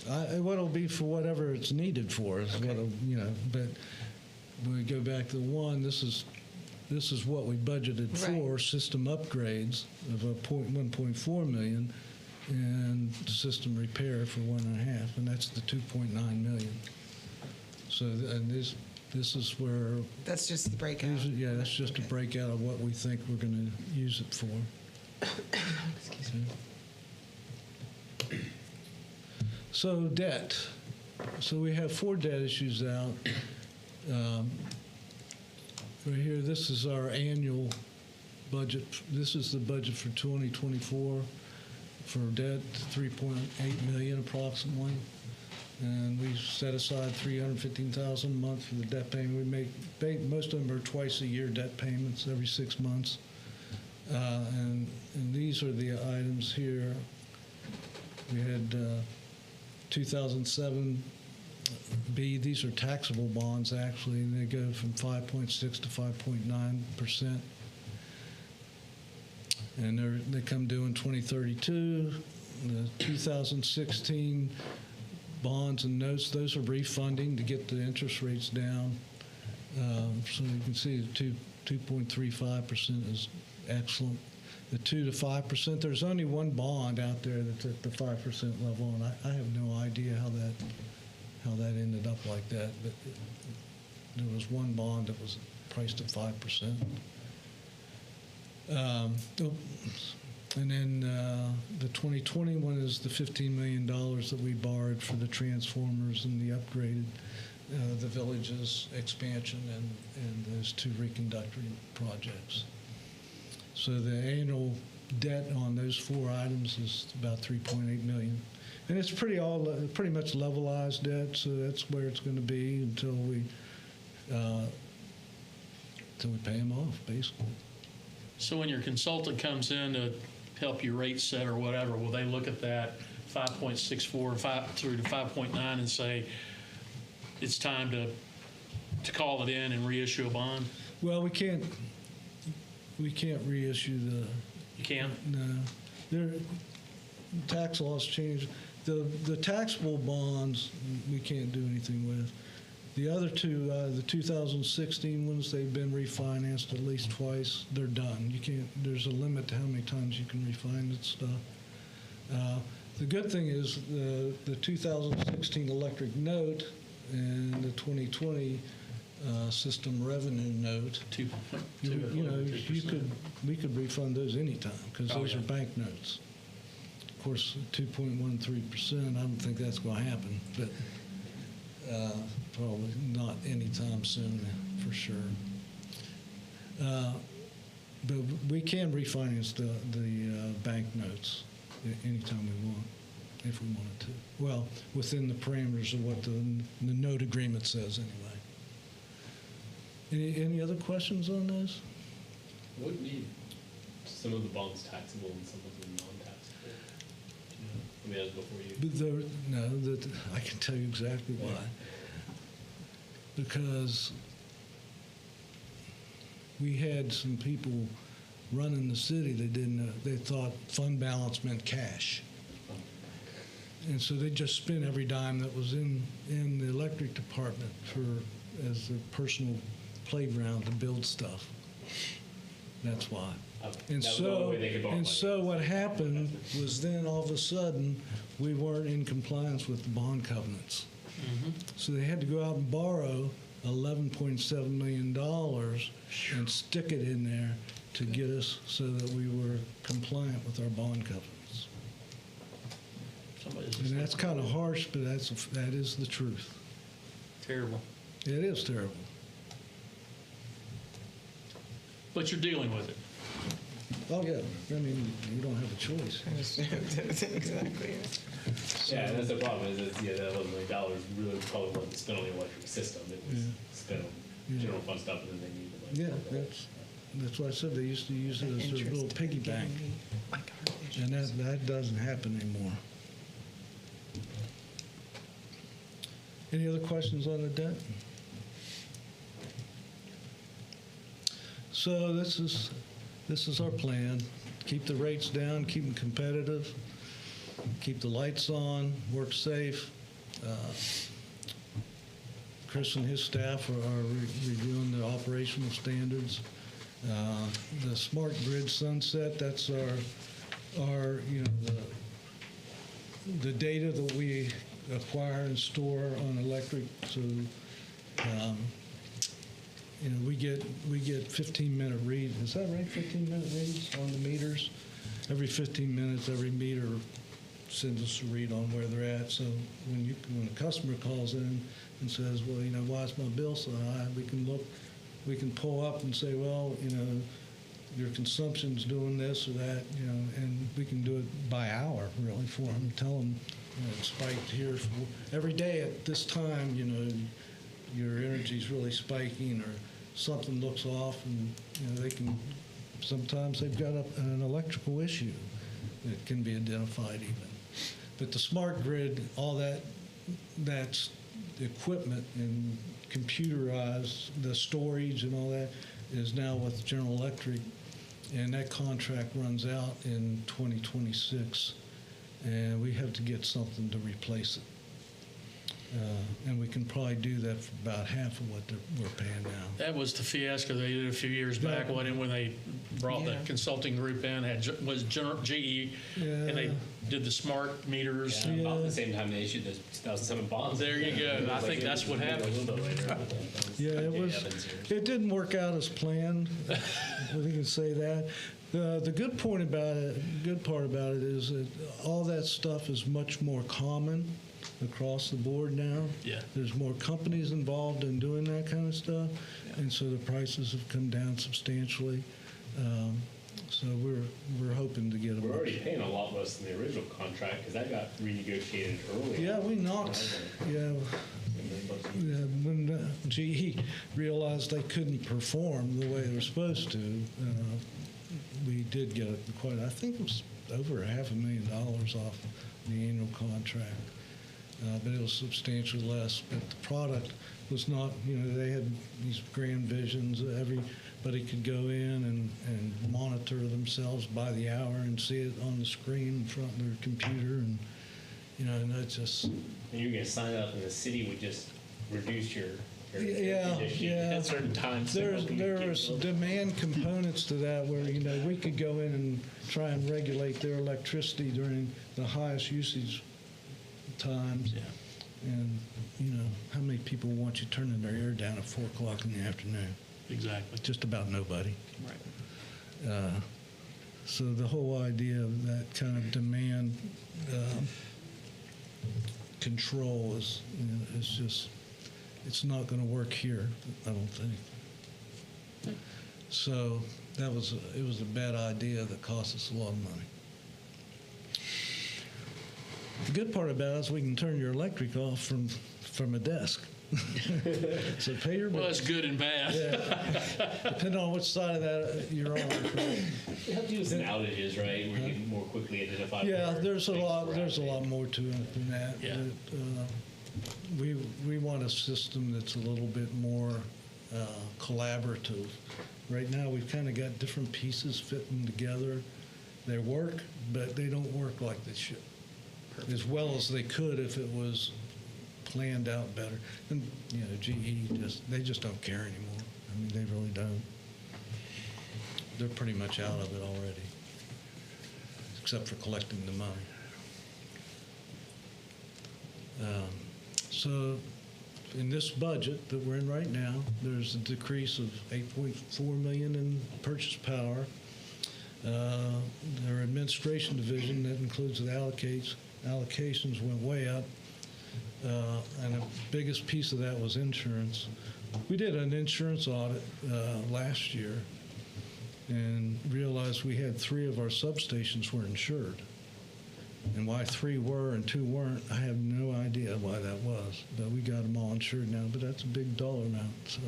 what it'll be for whatever it's needed for, is what it'll, but when we go back to the one, this is what we budgeted for, Right. system upgrades of 1.4 million, and system repair for 1.5, and that's the 2.9 million. So, and this is where, That's just the breakout. yeah, that's just a breakout of what we think we're going to use it for. Excuse me. So debt. So we have 4 debt issues out. Right here, this is our annual budget. This is the budget for 2024 for debt, 3.8 million approximately. And we set aside $315,000 a month for the debt payment. We make most of them are twice a year debt payments, every 6 months. And these are the items here. We had 2007 B. These are taxable bonds actually, and they go from 5.6 to 5.9%. And they come due in 2032. The 2016 bonds and notes, those are refunding to get the interest rates down. So you can see the 2.35% is excellent. The 2 to 5%, there's only one bond out there that's at the 5% level, and I have no idea how that ended up like that. But there was one bond that was priced at 5%. And then the 2021 is the $15 million that we borrowed for the transformers and the upgraded, the village's expansion and those 2 reconductoring projects. So the annual debt on those 4 items is about 3.8 million. And it's pretty much levelized debt, so that's where it's going to be until we pay them off, basically. So when your consultant comes in to help you rate set or whatever, will they look at that 5.64 through to 5.9 and say, it's time to call it in and reissue a bond? Well, we can't reissue the. You can't? No. Tax laws change. The taxable bonds, we can't do anything with. The other 2, the 2016 ones, they've been refinanced at least twice. They're done. You can't. There's a limit to how many times you can refinance stuff. The good thing is the 2016 electric note and the 2020 system revenue note. We could refund those anytime because those are bank notes. Of course, 2.13%. I don't think that's going to happen, but probably not anytime soon, for sure. But we can refinance the bank notes anytime we want, if we wanted to. Well, within the parameters of what the note agreement says, anyway. Any other questions on those? What made some of the bonds taxable and some of them non-taxable? I mean, that was before you. I can tell you exactly why. Because we had some people running the city that didn't know. They thought fund balance meant cash. And so they just spent every dime that was in the electric department as a personal playground to build stuff. That's why. And That was the only way they could borrow money. so what happened was then all of a sudden we weren't in compliance with the bond covenants. So they had to go out and borrow $11.7 million and stick it in there to get us so that we were compliant with our bond covenants. Somebody's just And that's kind of harsh, but that is the truth. terrible. It is terrible. But you're dealing with it. Oh, yeah. I mean, you don't have a choice. Exactly. Yeah, and that's the problem is that $11 million really probably wasn't spent on the electric system. It was spent on general fund stuff, and then they needed like. Yeah, that's why I said they used to use it as their little piggy bank. And that doesn't happen anymore. Any other questions on the debt? So this is our plan. Keep the rates down, keep them competitive, keep the lights on, work safe. Chris and his staff are reviewing the operational standards. The smart grid sunset, that's our the data that we acquire and store on electric. So we get 15-minute read. Is that right? 15-minute reads on the meters. Every 15 minutes, every meter sends us a read on where they're at. So when a customer calls in and says, well, why is my bill so high? We can pull up and say, well, your consumption's doing this or that, and we can do it by hour, really, for them. Tell them, it spiked here. Every day at this time, your energy's really spiking or something looks off, and sometimes they've got an electrical issue that can be identified even. But the smart grid, all that's equipment and computerized, the storage and all that is now with General Electric, and that contract runs out in 2026, and we have to get something to replace it. And we can probably do that for about half of what we're paying now. That was the fiasco they did a few years back when they brought the consulting group in, was GE, and they did the smart meters. Yeah, about the same time they issued the 2007 bonds. There you go. I think that's what happened. A little bit later. Yeah, it didn't work out as planned. We can say that. The good part about it is that all that stuff is much more common across the board now. Yeah. There's more companies involved in doing that kind of stuff, and so the prices have come down substantially. So we're hoping to get them. We're already paying a lot less than the original contract because that got renegotiated early. Yeah, we knocked. Yeah. When GE realized they couldn't perform the way they were supposed to, we did get quite. I think it was over $500,000 off the annual contract. But it was substantially less. But the product was not, they had these grand visions. Everybody could go in and monitor themselves by the hour and see it on the screen in front of their computer. And, and that's just... And you're going to sign up and the city would just reduce your Yeah. at certain times. There's demand components to that where, we could go in and try and regulate their electricity during the highest usage times. Yeah. And, how many people want you turning their air down at 4 o'clock in the afternoon? Exactly. Just about nobody. Right. So the whole idea of that kind of demand control is, it's just, it's not going to work here, I don't think. So it was a bad idea that cost us a lot of money. The good part about it is we can turn your electric off from a desk. So pay your bill. Well, that's good and bad. Yeah. Depending on which side of that you're on. You have to do some outages, right? Where you can more quickly identify. Yeah, where there's a things lot. were There's a happening. lot more to it than that. Yeah. But, we want a system that's a little bit more collaborative. Right now, we've kind of got different pieces fitting together. They work, but they don't work like they should, as well as they could if it was planned out better. And GE they just don't care anymore. I mean, they really don't. They're pretty much out of it already, except for collecting the money. So in this budget that we're in right now, there's a decrease of $8.4 million in purchase power. Their administration division, that includes the allocations went way up. And the biggest piece of that was insurance. We did an insurance audit last year and realized we had 3 of our substations were insured. And why 3 were and 2 weren't, I have no idea why that was. But we got them all insured now, but that's a big dollar amount.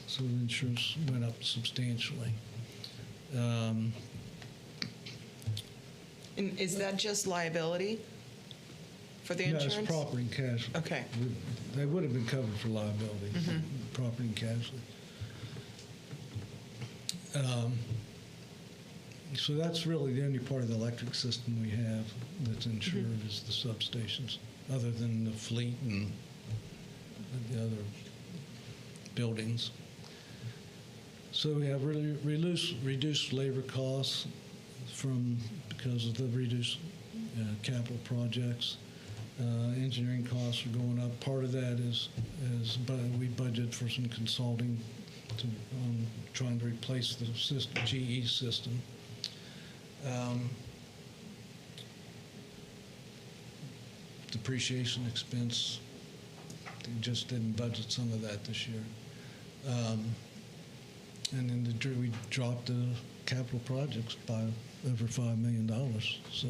So the insurance went up substantially. And is that just liability for the insurance? No, it's property and casualty. Okay. They would have been covered for liability, property and casualty. So that's really the only part of the electric system we have that's insured is the substations, other than the fleet and the other buildings. So we have really reduced labor costs because of the reduced capital projects. Engineering costs are going up. Part of that is we budget for some consulting to trying to replace the system, GE system. Depreciation expense, they just didn't budget some of that this year. And then we dropped the capital projects by over $5 million. So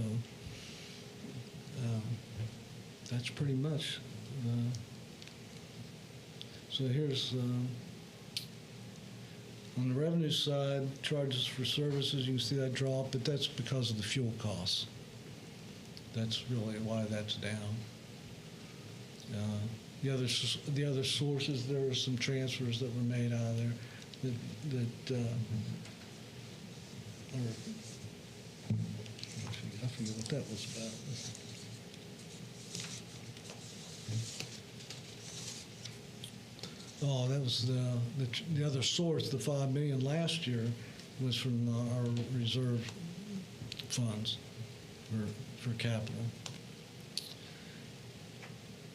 that's pretty much. So here's, on the revenue side, charges for services, you can see that drop, but that's because of the fuel costs. That's really why that's down. The other sources, there were some transfers that were made out of there I forget what that was about. Oh, that was the other source. The $5 million last year was from our reserve funds for capital.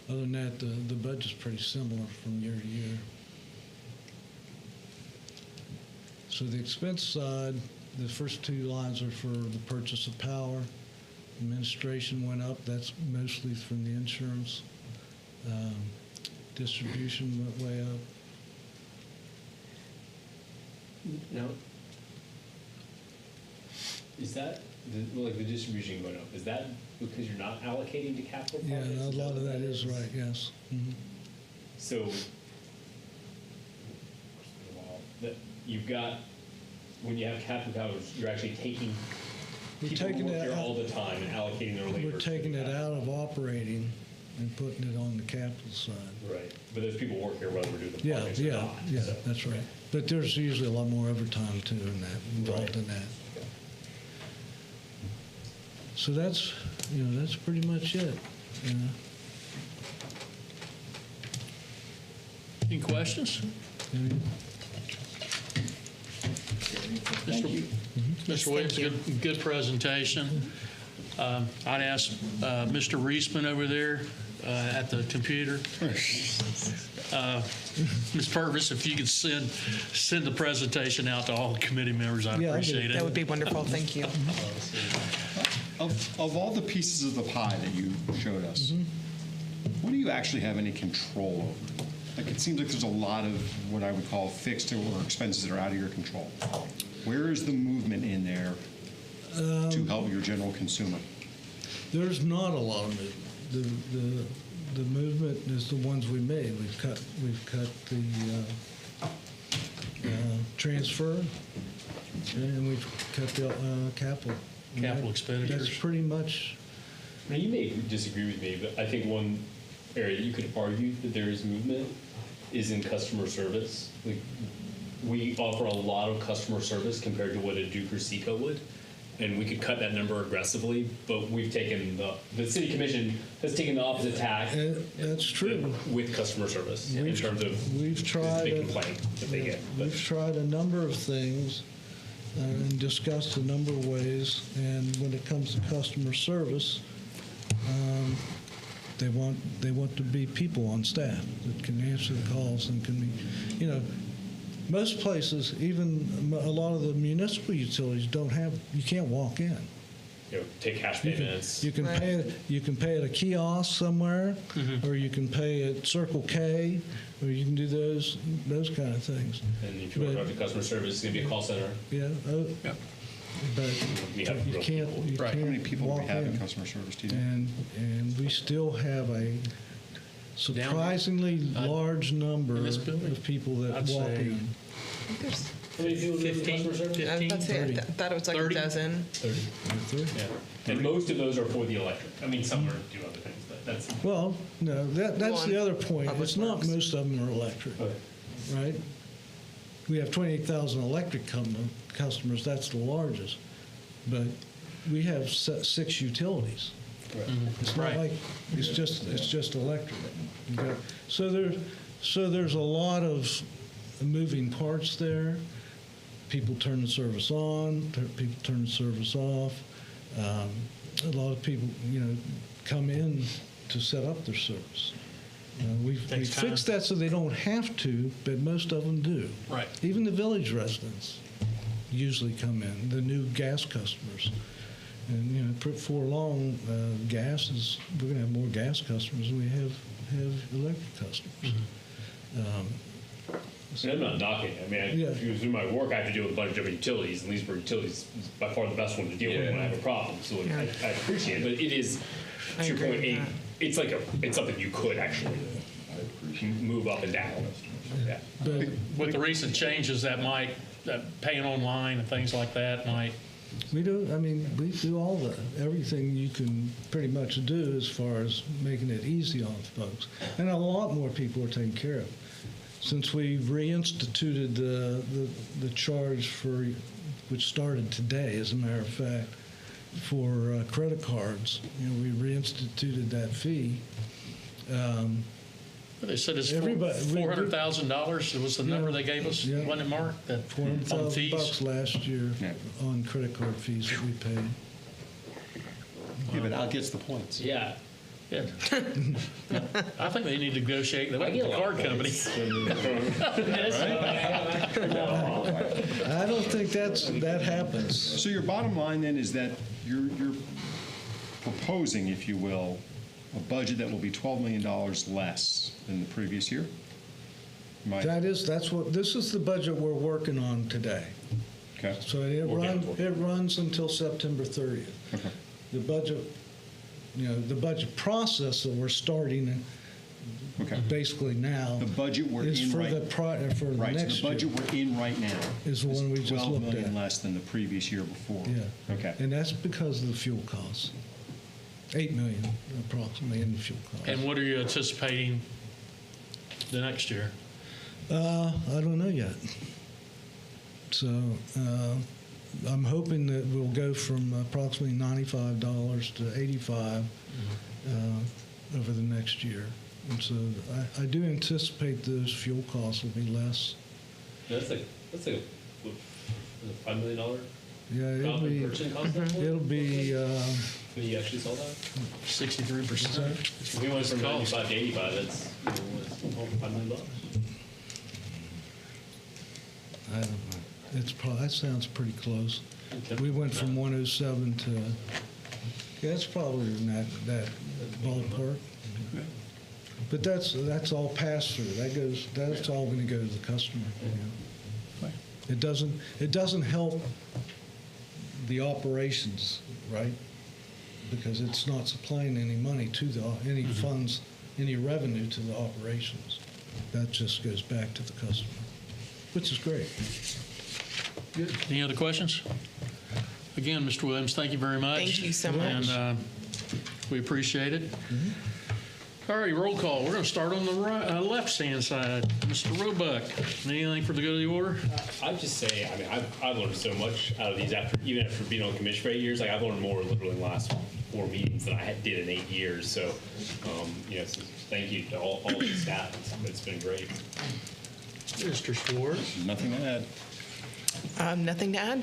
Other than that, the budget's pretty similar from year to year. So the expense side, the first 2 lines are for the purchase of power. Administration went up. That's mostly from the insurance. Distribution went way up. Now, is that, the distribution going up, is that because you're not allocating to capital Yeah, projects? a lot of that is right, yes. Mhm. So, that you've got, when you have capital powers, you're actually taking We're people who taking work it here out- all the time and allocating their labor. We're to taking it that. out of operating and putting it on the capital side. Right, but those people work here whether we're doing the Yeah, projects or yeah, not. yeah, so- that's right. But there's usually a lot more overtime too involved Right. in that. So that's, that's pretty much it. Any questions? Thank you. Mr. Williams, good presentation. I'd ask Mr. Reisman over there at the computer. Ms. Purvis, if you could send the presentation out to all committee members, I'd Yeah, I'll do appreciate it. That would be wonderful. Thank you. Of all the pieces of the pie that you showed us, what do you actually have any control over? Like, it seems like there's a lot of what I would call fixed or expenses that are out of your control. Where is the movement in there to help your general consumer? There's not a lot of movement. The movement is the ones we made. We've cut the transfer, and we've cut the capital. Capital expenditures. That's pretty much. Now, you may disagree with me, but I think one area that you could argue that there is movement is in customer service. Like, we offer a lot of customer service compared to what a Duke or Seco would, and we could cut that number aggressively, but we've taken the city commission has taken the opposite tack That's true. with customer service in terms of We've tried. the big complaint that they get. But We've tried a number of things and discussed a number of ways. And when it comes to customer service, They want to be people on staff that can answer the calls and can be, most places, even a lot of the municipal utilities you can't walk in. Take cash payments. You can pay at a kiosk somewhere, or you can pay at Circle K, or you can do those kind of things. And if you want to talk to customer service, it's going to be a call center. Yeah. But We have you real can't. people. You How can't many people do we walk have in in. customer service, do you know? And we still have a surprisingly large number in this building? of people that I'd walk say in. There's, How many people do you have in 15, customer service? I was about to say, 30. I thought it was like 30? a dozen. 30. Yeah. And most of those are for the electric. I mean, some are do other things, but that's. Well, no, that's One, the other point. Public It's not Works. most of them are electric, Okay. right? We have 28,000 electric customers. That's the largest. But we have 6 utilities. Right. It's not Right. like it's just electric. Okay? So there's a lot of moving parts there. People turn the service on, people turn the service off. A lot of people, come in to set up their service. We Takes time. fixed that so they don't have to, but most of them do. Right. Even the village residents usually come in, the new gas customers. And, before long, we're going to have more gas customers than we have electric customers. And I'm not knocking. I mean, Yeah. if you do my work, I have to deal with a bunch of different utilities, and Leesburg Utilities is by far the best one to deal with when I have a problem. So I appreciate it, but it is, to your agree point, with that. it's something you could actually move up and down. Yeah. But With the recent changes that paying online and things like that might, we do everything you can pretty much do as far as making it easy on folks. And a lot more people are taken care of. Since we reinstituted the charge which started today, as a matter of fact, for credit cards, we reinstituted that fee. they said it's Everybody- $400,000. It was the number they gave us, Yeah. wasn't it, Mark? That on $400,000 fees? last year Yeah. on credit card fees that we paid. Yeah, but Al gets the points. Yeah. Yeah. I think they need to negotiate with I get a the lot card of company. points. I don't think that happens. So your bottom line then is that you're proposing, if you will, a budget that will be $12 million less than the previous year? This is the budget we're working on today. Okay. So it runs until September 30th. Okay. The budget process that we're starting Okay. basically now The budget we're is in for right. the Right, so next the budget year. we're in right now Is the one we just 12 looked million at. less than the previous year before. Yeah. Okay. And that's because of the fuel costs. 8 million approximately in the fuel costs. And what are you anticipating the next year? I don't know yet. So I'm hoping that we'll go from approximately $95 to $85 over the next year. And so I do anticipate those fuel costs will be less. That's like what, $5 million? Yeah, Purchasing cost of that? it'll be When you actually saw that? 63%. If we went from 95 to 85, that's $5 million. I don't know. That sounds pretty close. Okay. We went from 107 to, it's probably in that ballpark. But that's all pass through. That's all going to go to the customer. It doesn't help the operations, right? Because it's not supplying any money to any funds, any revenue to the operations. That just goes back to the customer, which is great. Good. Any other questions? Again, Mr. Williams, thank you very much. Thank you so much. And we appreciate it. All right, roll call. We're going to start on the left-hand side. Mr. Roebuck, anything for the good of the order? I'd just say, I mean, I've learned so much out of these even after being on commission for 8 years. Like I've learned more literally in the last 4 meetings than I did in 8 years. So, so thank you to all the staff. It's been great. Mr. Schwartz. Nothing to add. Nothing to add?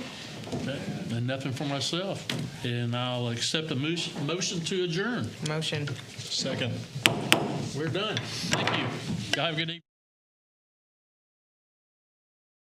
Okay, and nothing for myself. And I'll accept a motion to adjourn. Motion. Second. We're done. Thank you. Y'all have a good evening.